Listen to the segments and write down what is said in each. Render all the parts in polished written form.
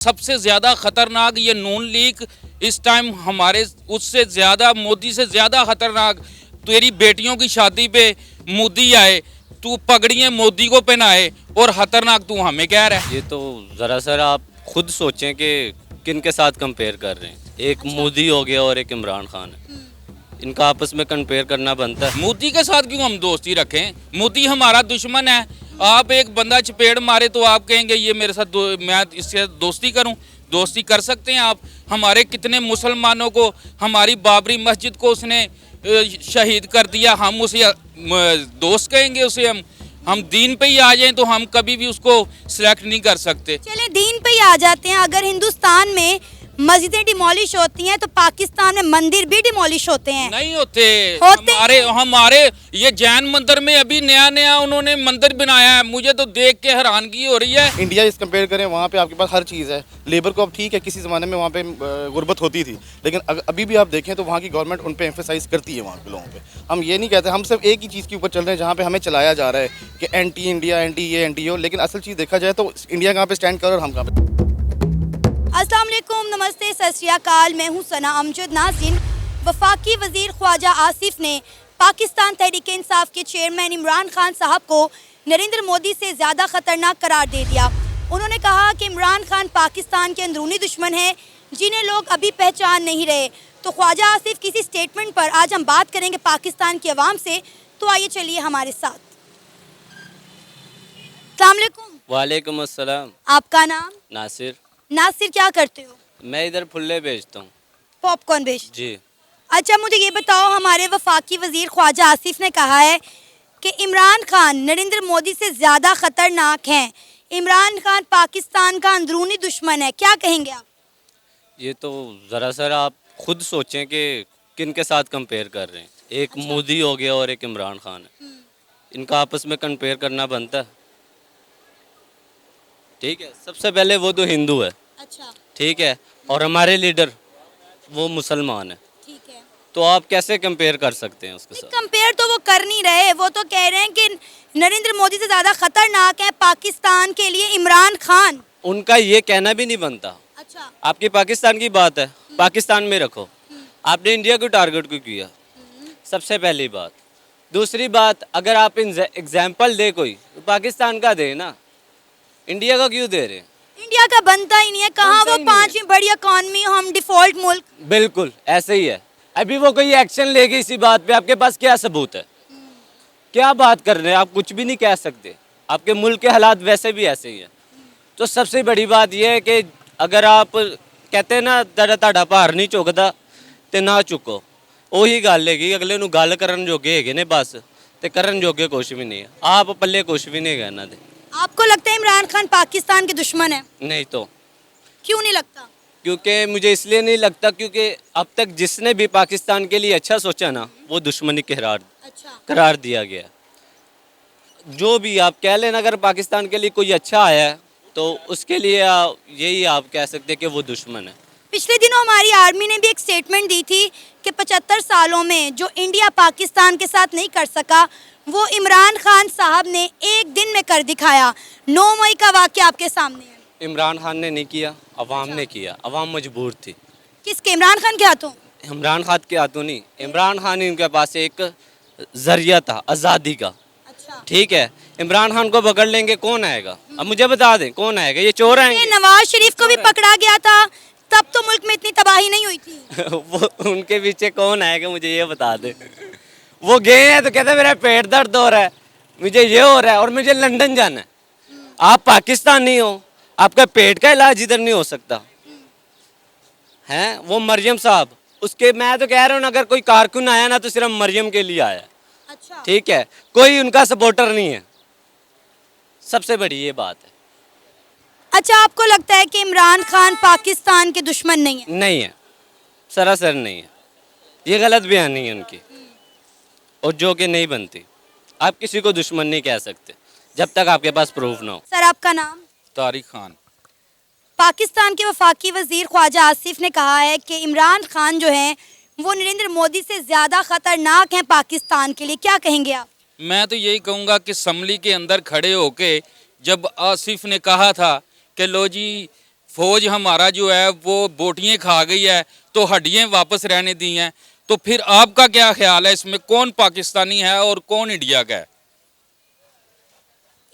सबसे ज़्यादा ख़तरनाक ये नून लीग इस टाइम हमारे उससे ज़्यादा मोदी से ज़्यादा ख़तरनाक। तेरी बेटियों की शादी पे मोदी आए, तू पगड़ियाँ मोदी को पहनाए और ख़तरनाक तू हमें कह रहा है। ये तो ज़रा सर आप खुद सोचें कि किन के साथ कंपेयर कर रहे हैं। एक मोदी हो गया और एक इमरान खान है, इनका आपस में कंपेयर करना बनता है। मोदी के साथ क्यों हम दोस्ती रखें? मोदी हमारा दुश्मन है। आप एक बंदा चपेड़ मारे तो आप कहेंगे ये मेरे साथ मैं इससे दोस्ती करूं? दोस्ती कर सकते हैं आप। हमारे कितने मुसलमानों को, हमारी बाबरी मस्जिद को उसने शहीद कर दिया, हम उसे दोस्त कहेंगे? उसे हम दीन पे ही आ जाएं तो हम कभी भी उसको सिलेक्ट नहीं कर सकते। चले दीन पे ही आ जाते हैं। अगर हिंदुस्तान में मस्जिदें डिमोलिश होती हैं तो पाकिस्तान में मंदिर भी डिमोलिश होते हैं। नहीं होते हमारे ये जैन मंदिर में अभी नया नया उन्होंने मंदिर बनाया है। मुझे तो देख के हैरानगी हो रही है। इंडिया इस कंपेयर करें, वहाँ पे आपके पास हर चीज़ है। लेबर को अब ठीक है, किसी ज़माने में वहाँ पे गुर्बत होती थी, लेकिन अभी भी आप देखें तो वहाँ की गवर्नमेंट उन पे एम्फेसाइज करती है वहाँ के लोगों पे। हम ये नहीं कहते, हम सिर्फ एक ही चीज़ के ऊपर चल रहे हैं जहाँ पे हमें चलाया जा रहा है कि एंटी इंडिया, एंटी ये, एंटी यो, लेकिन असल चीज़ देखा जाए तो इंडिया कहाँ पे स्टैंड कर और हम कहाँ पे। अस्सलाम वालेकुम, नमस्ते, सत श्री अकाल। मैं हूँ सना अमजद। नाज़रीन, वफाकी वज़ीर ख्वाजा आसिफ ने पाकिस्तान तहरीक-ए-इंसाफ के चेयरमैन इमरान खान साहब को नरेंद्र मोदी से ज़्यादा ख़तरनाक करार दे दिया। उन्होंने कहा कि इमरान खान पाकिस्तान के अंदरूनी दुश्मन हैं जिन्हें लोग अभी पहचान नहीं रहे। तो ख्वाजा आसिफ की इसी स्टेटमेंट पर आज हम बात करेंगे पाकिस्तान की आवाम से। तो आइए चलिए हमारे साथ। अस्सलाम वालेकुम। वालेकुम अस्सलाम। आपका नाम? नासिर। नासिर, क्या करते हो? मैं इधर फुल्ले बेचता हूँ। पॉपकॉर्न बेचते? जी। अच्छा, मुझे ये बताओ, हमारे वफाकी वज़ीर ख्वाजा आसिफ ने कहा है कि इमरान खान नरेंद्र मोदी से ज़्यादा ख़तरनाक हैं। इमरान खान पाकिस्तान का अंदरूनी दुश्मन है, क्या कहेंगे आप? ये तो ज़रा सर आप खुद सोचें कि किन के साथ कंपेयर कर रहे हैं। एक मोदी हो गया और एक इमरान खान है, इनका आपस में कंपेयर करना बनता है। ठीक है, सबसे पहले वो तो हिंदू है, अच्छा, ठीक है, और हमारे लीडर वो मुसलमान है, ठीक है। तो आप कैसे कंपेयर कर सकते हैं उसके साथ? कंपेयर तो वो कर नहीं रहे, वो तो कह रहे हैं कि नरेंद्र मोदी से ज़्यादा ख़तरनाक है पाकिस्तान के लिए इमरान खान। उनका ये कहना भी नहीं बनता। अच्छा, आपकी पाकिस्तान की बात है, पाकिस्तान में रखो। आपने इंडिया को टारगेट क्यों किया? सबसे पहली बात। दूसरी बात, अगर आप एग्जाम्पल दे कोई तो पाकिस्तान का दे ना, इंडिया का क्यों दे रहे हैं? इंडिया का बनता ही नहीं है। कहाँ बनता वो ही नहीं है। 5वीं बड़ी इकॉनमी, हम डिफॉल्ट मुल्क। बिल्कुल ऐसे ही है। अभी वो कोई एक्शन लेगी इसी बात पे, आपके पास क्या सबूत है? क्या बात कर रहे हैं आप? कुछ भी नहीं कह सकते। आपके मुल्क के हालात वैसे भी ऐसे ही है। तो सबसे बड़ी बात यह है कि अगर आप कहते हैं ना तेरा ਤੁਹਾਡਾ ਭਾਰ नहीं चुकता तो ना चुको, ਉਹੀ ਗੱਲ ਹੈਗੀ। ਅਗਲੇ ਨੂੰ ਗੱਲ ਕਰਨ ਜੋਗੇ ਹੈਗੇ ਨੇ ਬਸ, ਤੇ ਕਰਨ ਜੋਗੇ ਕੁਝ ਵੀ ਨਹੀਂ ਹੈ। ਆਪ ਪੱਲੇ ਕੁਝ ਵੀ ਨਹੀਂ ਹੈਗਾ ਇਹਨਾਂ ਦੇ। आपको लगता है इमरान खान पाकिस्तान के दुश्मन है? नहीं तो क्यों नहीं लगता? क्योंकि मुझे इसलिए नहीं लगता क्योंकि अब तक जिसने भी पाकिस्तान के लिए अच्छा सोचा ना, वो दुश्मनी अच्छा, करार दिया गया। जो भी आप कह लेना, अगर पाकिस्तान के लिए कोई अच्छा आया है तो उसके लिए यही आप कह सकते हैं कि वो दुश्मन है। पिछले दिनों हमारी आर्मी ने भी एक स्टेटमेंट दी थी कि 75 सालों में जो इंडिया पाकिस्तान के साथ नहीं कर सका वो इमरान खान साहब ने एक दिन में कर दिखाया। 9 मई का वाक़या आपके सामने है। इमरान खान ने नहीं किया, अवाम ने किया। अवाम मजबूर थी। किसके? इमरान खान के हाथों? इमरान खान के हाथों नहीं, इमरान खान इनके पास एक जरिया था आज़ादी का। अच्छा, ठीक है, इमरान खान को पकड़ लेंगे, कौन आएगा? अब मुझे बता दें कौन आएगा? ये चोर आएंगे। नवाज शरीफ को भी पकड़ा गया था, तब तो मुल्क में इतनी तबाही नहीं हुई थी। वो उनके पीछे कौन आएगा मुझे ये बता दे। वो गए हैं तो कहते मेरा पेट दर्द हो रहा है, मुझे ये हो रहा है और मुझे लंदन जाना है। आप पाकिस्तान नहीं हो, आपका पेट का इलाज इधर नहीं हो सकता हैं? वो मरियम साहब, उसके मैं तो कह रहा हूँ अगर कोई कारकुन आया ना तो सिर्फ मरियम के लिए आया। अच्छा, ठीक है, कोई उनका सपोर्टर नहीं है। सबसे बड़ी ये बात है। अच्छा, आपको लगता है कि इमरान खान पाकिस्तान के दुश्मन नहीं है? नहीं है, सरासर नहीं है। ये गलत बयानी है उनकी, और जो कि नहीं बनती। आप किसी को दुश्मन नहीं कह सकते जब तक आपके पास प्रूफ ना हो। सर, आपका नाम? तारिक खान। पाकिस्तान के वफाकी वज़ीर ख्वाजा आसिफ ने कहा है कि इमरान खान जो हैं वो नरेंद्र मोदी से ज़्यादा ख़तरनाक हैं पाकिस्तान के लिए, क्या कहेंगे आप? मैं तो यही कहूँगा कि असम्बली के अंदर खड़े होके जब आसिफ ने कहा था कि लो जी फौज हमारा जो है वो बोटियाँ खा गई है तो हड्डियाँ वापस रहने दी हैं, तो फिर आपका क्या ख्याल है इसमें कौन पाकिस्तानी है और कौन इंडिया का है?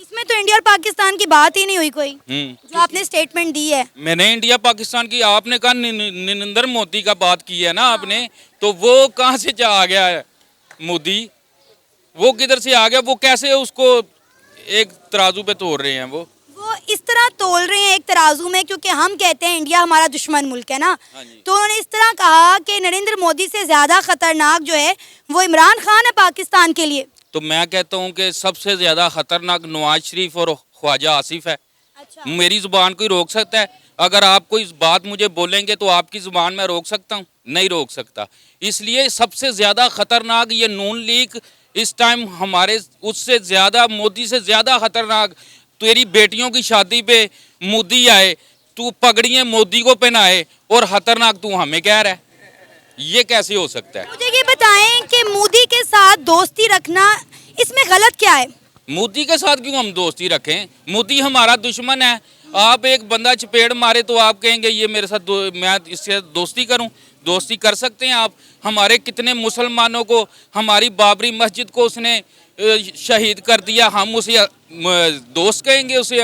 इसमें तो इंडिया और पाकिस्तान की बात ही नहीं हुई कोई, जो आपने स्टेटमेंट दी है। मैंने इंडिया पाकिस्तान की, आपने कहा नरेंद्र मोदी का बात की है ना आपने, तो वो कहाँ से आ गया है मोदी? वो किधर से आ गया? वो कैसे उसको एक तराजू पे तोड़ रहे हैं? वो इस तरह तोल रहे हैं एक तराजू में, क्योंकि हम कहते हैं इंडिया हमारा दुश्मन मुल्क है ना, तो उन्होंने इस तरह कहा कि नरेंद्र मोदी से ज्यादा खतरनाक जो है वो इमरान खान है पाकिस्तान के लिए। तो मैं कहता हूँ कि सबसे ज्यादा खतरनाक नवाज शरीफ और ख्वाजा आसिफ है। अच्छा। मेरी जुबान कोई रोक सकता है? अगर आप कोई बात मुझे बोलेंगे तो आपकी जुबान मैं रोक सकता हूँ? नहीं रोक सकता। इसलिए सबसे ज्यादा खतरनाक ये नून लीग इस टाइम हमारे, उससे ज्यादा मोदी से ज्यादा खतरनाक। तेरी बेटियों की शादी पे मोदी आए, तू पगड़ियाँ मोदी को पहनाए और खतरनाक तू हमें कह रहा है, ये कैसे हो सकता है? मुझे ये बताएं कि मोदी के साथ दोस्ती रखना इसमें गलत क्या है? मोदी के साथ क्यों हम दोस्ती रखें? मोदी हमारा दुश्मन है। आप एक बंदा चपेड़ मारे तो आप कहेंगे ये मेरे साथ मैं इससे दोस्ती करूं? दोस्ती कर सकते हैं आप? हमारे कितने मुसलमानों को, हमारी बाबरी मस्जिद को उसने शहीद कर दिया, हम उसे दोस्त कहेंगे? उसे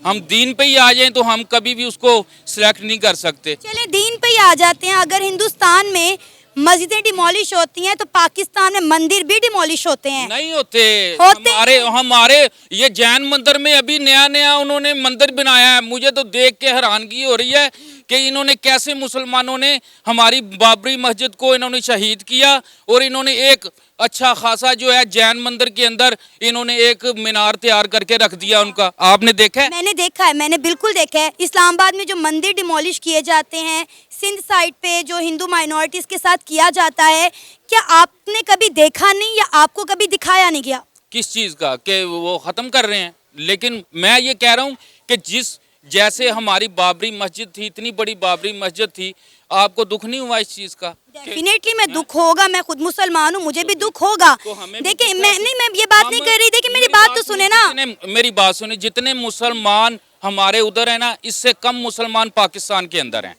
हम दीन पे ही आ जाएं तो हम कभी भी उसको सिलेक्ट नहीं कर सकते। चले दीन पे ही आ जाते हैं। अगर हिंदुस्तान में मस्जिदें डिमोलिश होती हैं तो पाकिस्तान में मंदिर भी डिमोलिश होते हैं? नहीं होते। हमारे ये जैन मंदिर में अभी नया नया उन्होंने मंदिर बनाया है। मुझे तो देख के हैरानगी हो रही है कि इन्होंने कैसे मुसलमानों ने हमारी बाबरी मस्जिद को इन्होंने शहीद किया और इन्होंने एक अच्छा खासा जो है जैन मंदिर के अंदर इन्होंने एक मीनार तैयार करके रख दिया उनका। आपने देखा है? मैंने देखा है, मैंने बिल्कुल देखा है। इस्लामाबाद में जो मंदिर डिमोलिश किए जाते हैं, सिंध साइड पे जो हिंदू माइनॉरिटीज़ के साथ किया जाता है, क्या आपने कभी देखा नहीं या आपको कभी दिखाया नहीं गया? किस चीज़ का कि वो ख़त्म कर रहे हैं? लेकिन मैं ये कह रहा हूँ कि जैसे हमारी बाबरी मस्जिद थी, इतनी बड़ी बाबरी मस्जिद थी, आपको दुख नहीं हुआ इस चीज़ का? डेफिनेटली मैं दुख होगा, मैं खुद मुसलमान हूँ, मुझे भी दुख होगा। देखिए मैं ये बात नहीं कर रही, देखिए मेरी बात तो सुने ना। मेरी बात सुने। जितने मुसलमान हमारे उधर है ना, इससे कम मुसलमान पाकिस्तान के अंदर हैं।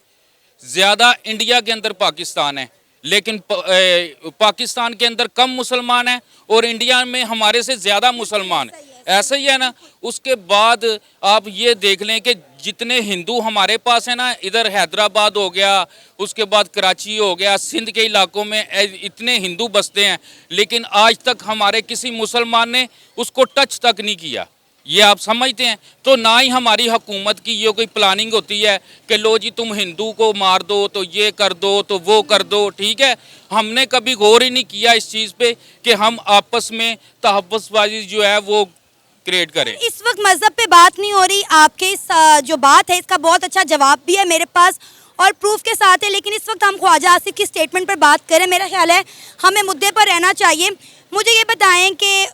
ज़्यादा इंडिया के अंदर पाकिस्तान है, लेकिन पाकिस्तान के अंदर कम मुसलमान हैं और इंडिया में हमारे से ज़्यादा मुसलमान हैं। ऐसा ही है ना। उसके बाद आप ये देख लें कि जितने हिंदू हमारे पास है ना, इधर हैदराबाद हो गया, उसके बाद कराची हो गया, सिंध के इलाकों में इतने हिंदू बसते हैं, लेकिन आज तक हमारे किसी मुसलमान ने उसको टच तक नहीं किया। ये आप समझते हैं? तो ना ही हमारी हुकूमत की ये कोई प्लानिंग होती है कि लो जी तुम हिंदू को मार दो, तो ये कर दो, तो वो कर दो। ठीक है, हमने कभी गौर ही नहीं किया इस चीज़ पे कि हम आपस में तहफ़्फ़ुज़बाजी जो है वो क्रिएट करें। इस वक्त मजहब पे बात नहीं हो रही। आपके इस जो बात है इसका बहुत अच्छा जवाब भी है मेरे पास और प्रूफ के साथ है, लेकिन इस वक्त हम ख्वाजा आसिफ की स्टेटमेंट पर बात करें। मेरा ख्याल है हमें मुद्दे पर रहना चाहिए। मुझे ये बताएं कि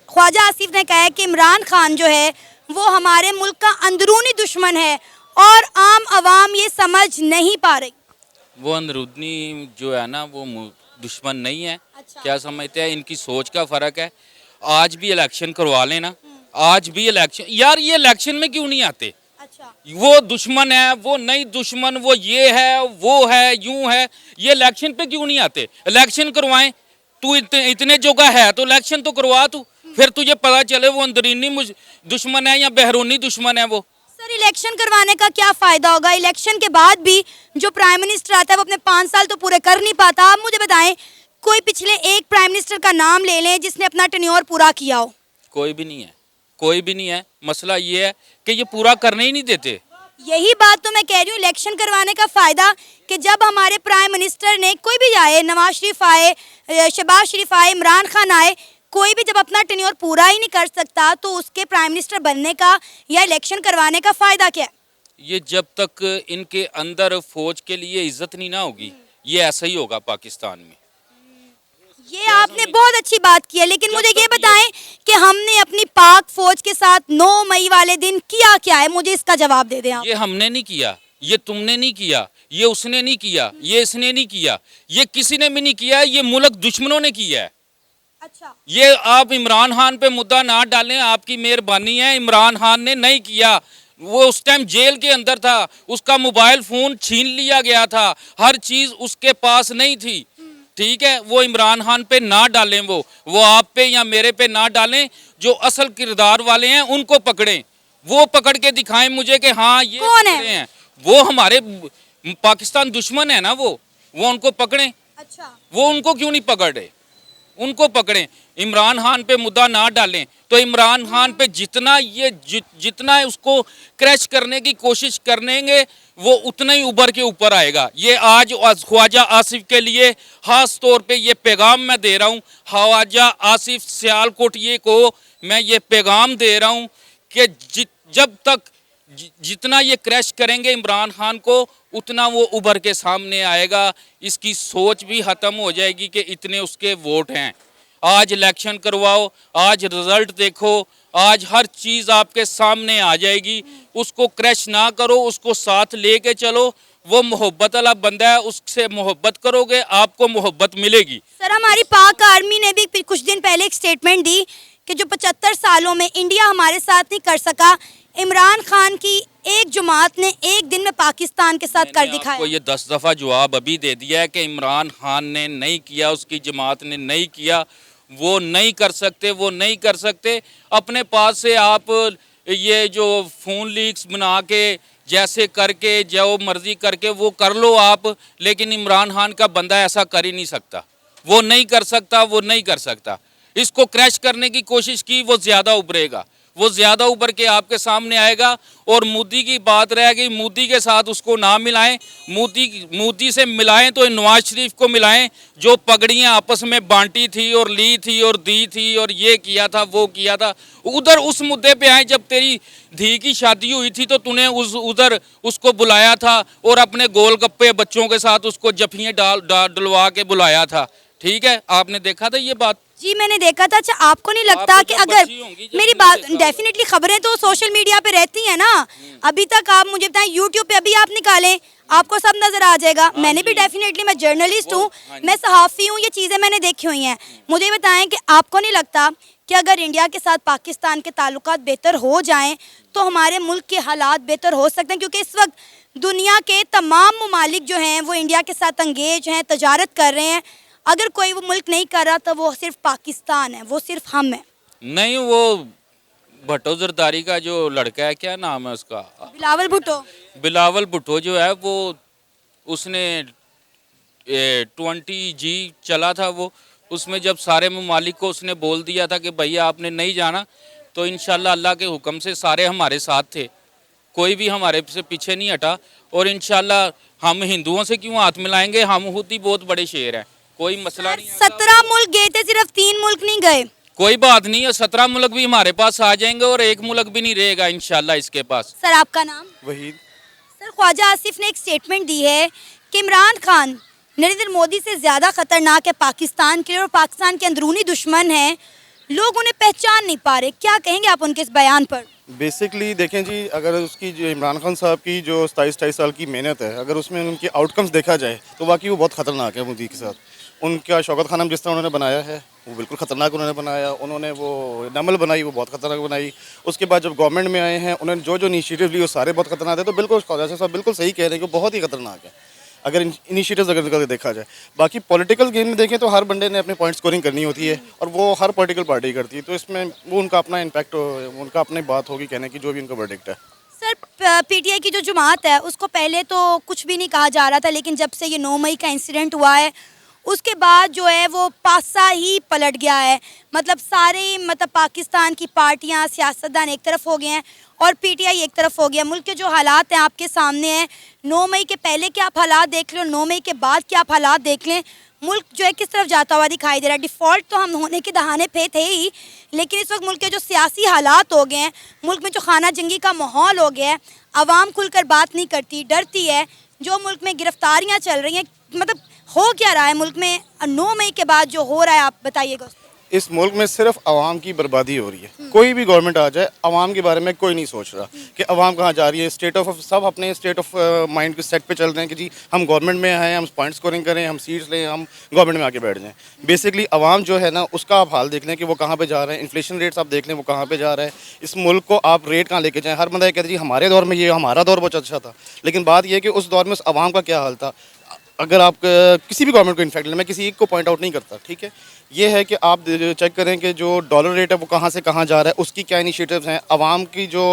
ख्वाजा आसिफ ने कहा है कि इमरान खान जो है वो हमारे मुल्क का अंदरूनी दुश्मन है और आम आवाम ये समझ नहीं पा रही। वो अंदरूनी जो है ना वो दुश्मन नहीं है। अच्छा। क्या समझते हैं? इनकी सोच का फ़र्क है। आज भी इलेक्शन करवा लेना, आज भी इलेक्शन, यार ये इलेक्शन में क्यों नहीं आते? अच्छा। वो दुश्मन है, वो नहीं दुश्मन, वो ये है, वो है, यूं है, ये इलेक्शन पे क्यों नहीं आते? इलेक्शन करवाएं। तू इतने जगह है तो इलेक्शन तो करवा तू, फिर तुझे पता चले वो अंदरूनी दुश्मन है या बहरूनी दुश्मन है वो। सर इलेक्शन करवाने का क्या फ़ायदा होगा? इलेक्शन के बाद भी जो प्राइम मिनिस्टर आता है वो अपने 5 साल तो पूरे कर नहीं पाता। आप मुझे बताएं कोई पिछले एक प्राइम मिनिस्टर का नाम ले लें जिसने अपना टेन्योर पूरा किया हो। कोई भी नहीं है, कोई भी नहीं है। मसला ये है कि ये पूरा करने ही नहीं देते। यही बात तो मैं कह रही हूँ, इलेक्शन करवाने का फ़ायदा कि जब हमारे प्राइम मिनिस्टर ने कोई भी आए, नवाज शरीफ आए, शहबाज शरीफ आए, इमरान खान आए, कोई भी जब अपना टेन्योर पूरा ही नहीं कर सकता तो उसके प्राइम मिनिस्टर बनने का या इलेक्शन करवाने का फ़ायदा क्या है? ये जब तक इनके अंदर फौज के लिए इज्जत नहीं ना होगी, ये ऐसा ही होगा पाकिस्तान में। ये आपने बहुत अच्छी बात की है, लेकिन मुझे ये बताएं कि हमने अपनी पाक फौज के साथ 9 मई वाले दिन किया क्या है? मुझे इसका जवाब दे दें आप। ये हमने नहीं किया, ये तुमने नहीं किया, ये उसने नहीं किया, ये इसने नहीं किया, ये किसी ने भी नहीं किया, ये मुल्क दुश्मनों ने किया है। अच्छा। ये आप इमरान खान पे मुद्दा ना डालें, आपकी मेहरबानी है। इमरान खान ने नहीं किया, वो उस टाइम जेल के अंदर था, उसका मोबाइल फ़ोन छीन लिया गया था, हर चीज़ उसके पास नहीं थी। ठीक है, वो इमरान खान पे ना डालें, वो आप पे या मेरे पे ना डालें, जो असल किरदार वाले हैं उनको पकड़ें, वो पकड़ के दिखाएं मुझे कि हाँ ये कौन है? पकड़े हैं, वो हमारे पाकिस्तान दुश्मन है ना, वो उनको पकड़ें। अच्छा, वो उनको क्यों नहीं पकड़ रहे? उनको पकड़ें, इमरान खान पे मुद्दा ना डालें। तो इमरान खान पे जितना उसको क्रैश करने की कोशिश करेंगे वो उतना ही ऊपर के ऊपर आएगा। ये आज ख्वाजा आसिफ के लिए खास तौर पे ये पैगाम मैं दे रहा हूँ, ख्वाजा आसिफ सियालकोटिये को मैं ये पैगाम दे रहा हूँ कि जब तक जितना ये क्रैश करेंगे इमरान खान को, उतना वो उभर के सामने आएगा। इसकी सोच भी ख़त्म हो जाएगी कि इतने उसके वोट हैं। आज इलेक्शन करवाओ, आज रिज़ल्ट देखो, आज हर चीज़ आपके सामने आ जाएगी। उसको क्रैश ना करो, उसको साथ लेके चलो। वो मोहब्बत वाला बंदा है, उससे मोहब्बत करोगे आपको मोहब्बत मिलेगी। सर हमारी पाक आर्मी ने भी कुछ दिन पहले एक स्टेटमेंट दी कि जो 75 सालों में इंडिया हमारे साथ नहीं कर सका, इमरान खान की एक जमात ने एक दिन में पाकिस्तान के साथ कर दिखाया। आपको ये 10 दफ़ा जवाब अभी दे दिया है कि इमरान खान ने नहीं किया, उसकी जमात ने नहीं किया, वो नहीं कर सकते, वो नहीं कर सकते। अपने पास से आप ये जो फ़ोन लीक्स बना के जैसे करके जो मर्ज़ी करके वो कर लो आप, लेकिन इमरान खान का बंदा ऐसा कर ही नहीं सकता। वो नहीं कर सकता, वो नहीं कर सकता। इसको क्रैश करने की कोशिश की, वो ज़्यादा उभरेगा, वो ज़्यादा उभर के आपके सामने आएगा। और मोदी की बात रह गई, मोदी के साथ उसको ना मिलाएं, मोदी से मिलाएं तो नवाज शरीफ को मिलाएं, जो पगड़ियां आपस में बांटी थी और ली थी और दी थी और ये किया था वो किया था। उधर उस मुद्दे पे आए, जब तेरी धी की शादी हुई थी तो तूने उधर उसको बुलाया था और अपने गोलगप्पे बच्चों के साथ उसको जफियाँ डलवा के बुलाया था। ठीक है, आपने देखा था ये बात? जी मैंने देखा था। अच्छा आपको नहीं लगता आप तो कि जब अगर बच्ची होंगी, जब मेरी नहीं बात देखा डेफिनेटली खबरें तो सोशल मीडिया पे रहती हैं ना, अभी तक आप मुझे बताएं यूट्यूब पे अभी आप निकालें आपको सब नजर आ जाएगा। मैंने भी डेफिनेटली, मैं जर्नलिस्ट हूँ, मैं सहाफ़ी हूँ, ये चीज़ें मैंने देखी हुई हैं। मुझे बताएं कि आपको नहीं लगता कि अगर इंडिया के साथ पाकिस्तान के ताल्लुकात बेहतर हो जाएं तो हमारे मुल्क के हालात बेहतर हो सकते हैं? क्योंकि इस वक्त दुनिया के तमाम ममालिक जो हैं वो इंडिया के साथ अंगेज हैं, तजारत कर रहे हैं। अगर कोई वो मुल्क नहीं कर रहा तो वो सिर्फ पाकिस्तान है, वो सिर्फ हम है। नहीं, वो भट्टो जरदारी का जो लड़का है, क्या नाम है उसका, बिलावल भुट्टो। बिलावल भुट्टो जो है, वो उसने 20G चला था वो, उसमें जब सारे ममालिक को उसने बोल दिया था कि भैया आपने नहीं जाना, तो इंशाल्लाह अल्लाह के हुक्म से सारे हमारे साथ थे, कोई भी हमारे से पीछे नहीं हटा। और इंशाल्लाह हम हिंदुओं से क्यों हाथ मिलाएंगे, हम खुद ही बहुत बड़े शेर हैं, कोई मसला नहीं है। 17 मुल्क गए थे, सिर्फ 3 मुल्क नहीं गए। कोई बात नहीं है, 17 मुल्क भी हमारे पास आ जाएंगे और एक मुल्क भी नहीं रहेगा इंशाल्लाह इसके पास। सर आपका नाम? वहीद। सर ख्वाजा आसिफ ने एक स्टेटमेंट दी है कि इमरान खान नरेंद्र मोदी से ज़्यादा खतरनाक है पाकिस्तान के लिए और पाकिस्तान के अंदरूनी दुश्मन हैं, लोग उन्हें पहचान नहीं पा रहे। क्या कहेंगे आप उनके इस बयान पर? बेसिकली देखें जी, अगर उसकी जो इमरान खान साहब की जो 27 साल की मेहनत है, अगर उसमें उनके आउटकम्स देखा जाए तो वाकई वो बहुत ख़तरनाक है मोदी के साथ। उनका शौकत खानम जिस तरह उन्होंने बनाया है वो बिल्कुल ख़तरनाक उन्होंने बनाया। उन्होंने वो नमल बनाई, वो बहुत ख़तरनाक बनाई। उसके बाद जब गवर्नमेंट में आए हैं, उन्होंने जो इनिशिएटिव लिए वो सारे बहुत ख़तरनाक थे। तो बिल्कुल ख्वाजा साहब बिल्कुल सही कह रहे हैं कि बहुत ही ख़तरनाक है अगर इनिशिएटिव्स अगर देखा जाए। बाकी पॉलिटिकल गेम में देखें तो हर बंदे ने अपने पॉइंट स्कोरिंग करनी होती है और वो हर पॉलिटिकल पार्टी करती है, तो इसमें वो उनका अपना इम्पैक्ट, उनका अपनी बात होगी कहने की, जो भी उनका वर्डिक्ट है। सर पीटीआई की जो जमात है उसको पहले तो कुछ भी नहीं कहा जा रहा था, लेकिन जब से ये 9 मई का इंसिडेंट हुआ है उसके बाद जो है वो पासा ही पलट गया है। मतलब सारे पाकिस्तान की पार्टियां, सियासतदान एक तरफ हो गए हैं और पीटीआई एक तरफ हो गया। मुल्क के जो हालात हैं आपके सामने हैं, 9 मई के पहले के आप हालात देख लें और 9 मई के बाद के आप हालात देख लें, मुल्क जो है किस तरफ जाता हुआ दिखाई दे रहा है। डिफ़ॉल्ट तो हम होने के दहाने पे थे ही, लेकिन इस वक्त मुल्क के जो सियासी हालात हो गए हैं, मुल्क में जो खाना जंगी का माहौल हो गया है, आवाम खुलकर बात नहीं करती, डरती है। जो मुल्क में गिरफ्तारियाँ चल रही हैं, मतलब हो क्या रहा है मुल्क में 9 मई के बाद जो हो रहा है, आप बताइएगा। इस मुल्क में सिर्फ आवाम की बर्बादी हो रही है। कोई भी गवर्नमेंट आ जाए, आवाम के बारे में कोई नहीं सोच रहा कि आवाम कहाँ जा रही है। सब अपने स्टेट ऑफ माइंड के सेट पे चल रहे हैं कि जी हम गवर्नमेंट में आए, हम पॉइंट स्कोरिंग करें, हम सीट्स लें, हम गवर्नमेंट में आके बैठ जाएं। बेसिकली आवाम जो है ना, उसका आप हाल देख लें कि वो कहाँ पे जा रहे हैं। इन्फ्लेशन रेट्स आप देख लें वो कहाँ पे जा रहा है। इस मुल्क को आप रेट कहाँ लेके जाएँ। हर बंदा ये कहता है जी हमारे दौर में ये, हमारा दौर बहुत अच्छा था, लेकिन बात यह है कि उस दौर में उस आवाम का क्या हाल था। अगर आप किसी भी गवर्नमेंट को इनफैक्ट मैं किसी एक को पॉइंट आउट नहीं करता, ठीक है, ये है कि आप चेक करें कि जो डॉलर रेट है वो कहाँ से कहाँ जा रहा है, उसकी क्या इनिशिएटिव्स हैं, आवाम की जो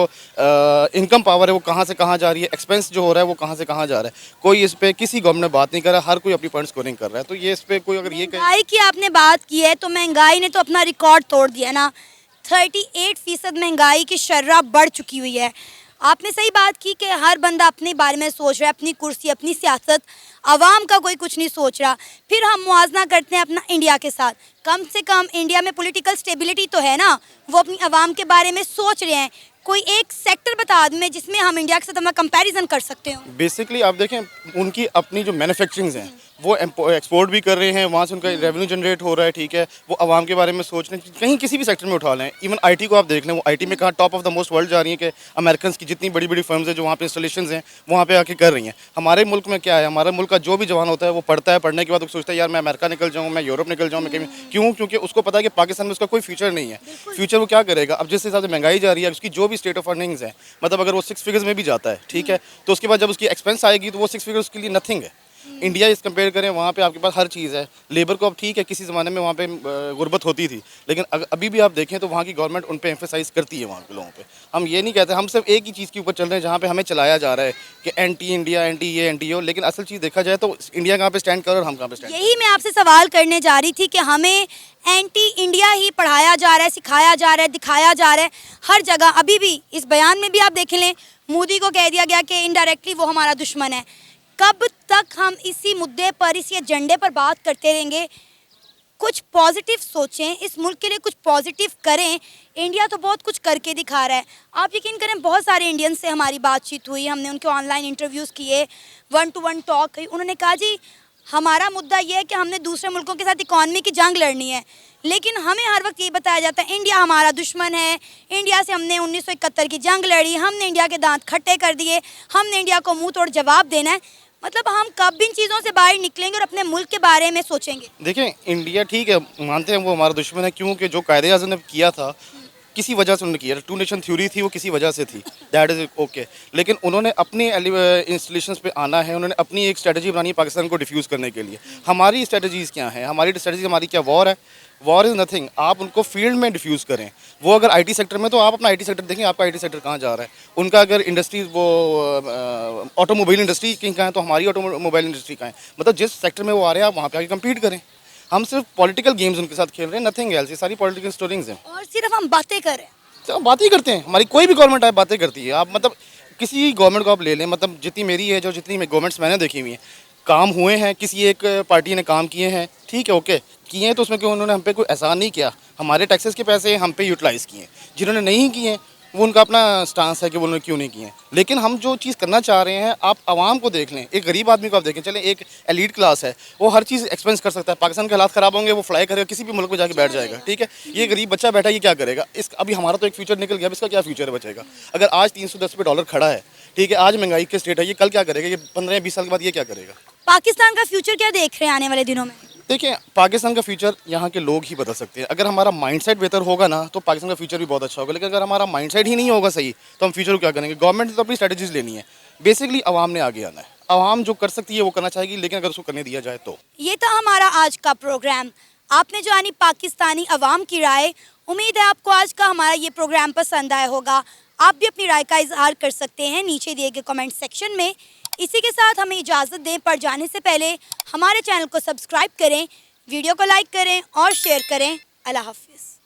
इनकम पावर है वो कहाँ से कहाँ जा रही है, एक्सपेंस जो हो रहा है वो कहाँ से कहाँ जा रहा है। कोई इस पर किसी गवर्नमेंट ने बात नहीं कर रहा, हर कोई अपनी पॉइंट स्कोरिंग कर रहा है। तो ये इस पर कोई अगर ये महंगाई की आपने बात की है तो महंगाई ने तो अपना रिकॉर्ड तोड़ दिया ना। 38% महंगाई की शर्रा बढ़ चुकी हुई है। आपने सही बात की कि हर बंदा अपने बारे में सोच रहा है, अपनी कुर्सी, अपनी सियासत, आवाम का कोई कुछ नहीं सोच रहा। फिर हम मुआवजा करते हैं अपना इंडिया के साथ। कम से कम इंडिया में पॉलिटिकल स्टेबिलिटी तो है ना, वो अपनी आवाम के बारे में सोच रहे हैं। कोई एक सेक्टर बता दें जिसमें हम इंडिया के साथ अपना कंपैरिजन कर सकते हो। बेसिकली आप देखें उनकी अपनी जो मैन्युफैक्चरिंग्स हैं वो एक्सपोर्ट भी कर रहे हैं, वहाँ से उनका रेवेन्यू जनरेट हो रहा है, ठीक है। वो आवाम के बारे में सोच रहे हैं, कहीं किसी भी सेक्टर में उठा लें। इवन आईटी को आप देख लें, वो आईटी में कहाँ top of the most world जा रही है कि अमेरिकन की जितनी बड़ी बड़ी फर्म्स हैं जो वहाँ पे इंस्टॉलेशंस हैं वहाँ पे आके कर रही हैं। हमारे मुल्क में क्या है, हमारे मुल्क का जो भी जवान होता है वो पढ़ता है, पढ़ने के बाद वो सोचता है यार मैं अमेरिका निकल जाऊँ, मैं यूरोप निकल जाऊँ, मैं कहीं। क्यों? क्योंकि उसको पता है कि पाकिस्तान में उसका कोई फ्यूचर नहीं है। फ्यूचर वो क्या करेगा? अब जिस हिसाब से महंगाई जा रही है, उसकी जो भी स्टेट ऑफ अर्निंग्स है, मतलब अगर वो 6 फिगर्स में भी जाता है, ठीक है, तो उसके बाद जब उसकी एक्सपेंस आएगी तो वो 6 फिगर्स के लिए नथिंग है। इंडिया इस कंपेयर करें, वहाँ पे आपके पास हर चीज़ है। लेबर को अब ठीक है, किसी ज़माने में वहाँ पे गुर्बत होती थी, लेकिन अभी भी आप देखें तो वहाँ की गवर्नमेंट उन पे एम्फेसाइज करती है वहाँ के लोगों पे। हम ये नहीं कहते, हम सिर्फ एक ही चीज़ के ऊपर चल रहे हैं जहाँ पे हमें चलाया जा रहा है कि एंटी इंडिया, एंटी ये, एंटी वो। लेकिन असल चीज़ देखा जाए तो इंडिया कहाँ पे स्टैंड कर और हम कहाँ पे स्टैंड। यही मैं आपसे सवाल करने जा रही थी कि हमें एंटी इंडिया ही पढ़ाया जा रहा है, सिखाया जा रहा है, दिखाया जा रहा है हर जगह। अभी भी इस बयान में भी आप देख लें, मोदी को कह दिया गया कि इनडायरेक्टली वो हमारा दुश्मन है। कब तक हम इसी मुद्दे पर, इसी एजेंडे पर बात करते रहेंगे? कुछ पॉजिटिव सोचें, इस मुल्क के लिए कुछ पॉजिटिव करें। इंडिया तो बहुत कुछ करके दिखा रहा है। आप यकीन करें, बहुत सारे इंडियन से हमारी बातचीत हुई, हमने उनके ऑनलाइन इंटरव्यूज़ किए, 1-to-1 टॉक हुई। उन्होंने कहा जी हमारा मुद्दा ये है कि हमने दूसरे मुल्कों के साथ इकॉनमी की जंग लड़नी है, लेकिन हमें हर वक्त ये बताया जाता है इंडिया हमारा दुश्मन है, इंडिया से हमने 1971 की जंग लड़ी, हमने इंडिया के दांत खट्टे कर दिए, हमने इंडिया को मुंह तोड़ जवाब देना है। मतलब हम कब इन चीज़ों से बाहर निकलेंगे और अपने मुल्क के बारे में सोचेंगे? देखें, इंडिया ठीक है, मानते हैं वो हमारा दुश्मन है, क्योंकि जो कायदे आज़म ने किया था किसी वजह से उन्होंने किया, 2 नेशन थ्योरी थी, वो किसी वजह से थी, दैट इज़ ओके। लेकिन उन्होंने अपने इंस्टॉलेशंस पे आना है, उन्होंने अपनी एक स्ट्रेटजी बनानी है पाकिस्तान को डिफ्यूज़ करने के लिए। हमारी स्ट्रेटजीज़ क्या हैं? हमारी स्ट्रेटजी हमारी क्या? वॉर है? War is nothing. आप उनको फील्ड में डिफ्यूज़ करें। वो अगर आईटी सेक्टर में, तो आप अपना आईटी सेक्टर देखें, आपका आईटी सेक्टर कहाँ जा रहा है। उनका अगर इंडस्ट्रीज वो ऑटोमोबाइल इंडस्ट्री कहाँ है, तो हमारी ऑटोमोबाइल इंडस्ट्री कहाँ है। मतलब जिस सेक्टर में वो आ रहे हैं आप वहाँ पे आके कम्पीट करें। हम सिर्फ पॉलिटिकल गेम्स उनके साथ खेल रहे हैं, नथिंग एल्स। ये सारी पॉलिटिकल स्टोरीज हैं और सिर्फ हम बातें करें। तो बात ही करते हैं। हमारी कोई भी गवर्नमेंट आए बातें करती है। आप मतलब किसी गवर्नमेंट को आप ले लें, मतलब जितनी मेरी है, जो जितनी गवर्नमेंट्स मैंने देखी हुई हैं, काम हुए हैं, किसी एक पार्टी ने काम किए हैं, ठीक है, ओके किए हैं, तो उसमें क्यों उन्होंने हम पे कोई एहसान नहीं किया। हमारे टैक्सेस के पैसे हम पे यूटिलाइज़ किए। जिन्होंने नहीं किए वो उनका अपना स्टांस है कि वो उन्होंने क्यों नहीं किए। लेकिन हम जो चीज़ करना चाह रहे हैं, आप आवाम को देख लें, एक गरीब आदमी को आप देखें। चलें, एक एलीट क्लास है, वो हर चीज़ एक्सपेंस कर सकता है। पाकिस्तान के हालात ख़राब होंगे, वो फ्लाई करेगा, किसी भी मुल्क में जाके बैठ जाएगा, ठीक है। ये गरीब बच्चा बैठा, ये क्या करेगा? अभी हमारा तो एक फ्यूचर निकल गया, अब इसका क्या फ्यूचर बचेगा? अगर आज 310 पे डॉलर खड़ा है, ठीक है, आज महंगाई के स्टेट है, ये कल क्या करेगा? ये 15-20 साल के बाद ये क्या करेगा? पाकिस्तान का फ्यूचर क्या देख रहे हैं आने वाले दिनों में? देखिए, पाकिस्तान का फ्यूचर यहाँ के लोग ही बदल सकते हैं। अगर हमारा माइंडसेट बेहतर होगा ना, तो पाकिस्तान का फ्यूचर भी बहुत अच्छा होगा। लेकिन अगर हमारा माइंडसेट ही नहीं होगा सही, तो हम फ्यूचर को क्या करेंगे? गवर्नमेंट ने तो अपनी स्ट्रेटजीज लेनी है। बेसिकली आवाम ने आगे आना है। आवाम जो कर सकती है वो करना चाहेगी, लेकिन अगर उसको करने दिया जाए तो। ये था हमारा आज का प्रोग्राम। आपने जानी पाकिस्तानी अवाम की राय। उम्मीद है आपको आज का हमारा ये प्रोग्राम पसंद आया होगा। आप भी अपनी राय का इजहार कर सकते हैं नीचे दिए गए कमेंट सेक्शन में। इसी के साथ हमें इजाज़त दें, पर जाने से पहले हमारे चैनल को सब्सक्राइब करें, वीडियो को लाइक करें और शेयर करें। अल्लाह हाफिज़।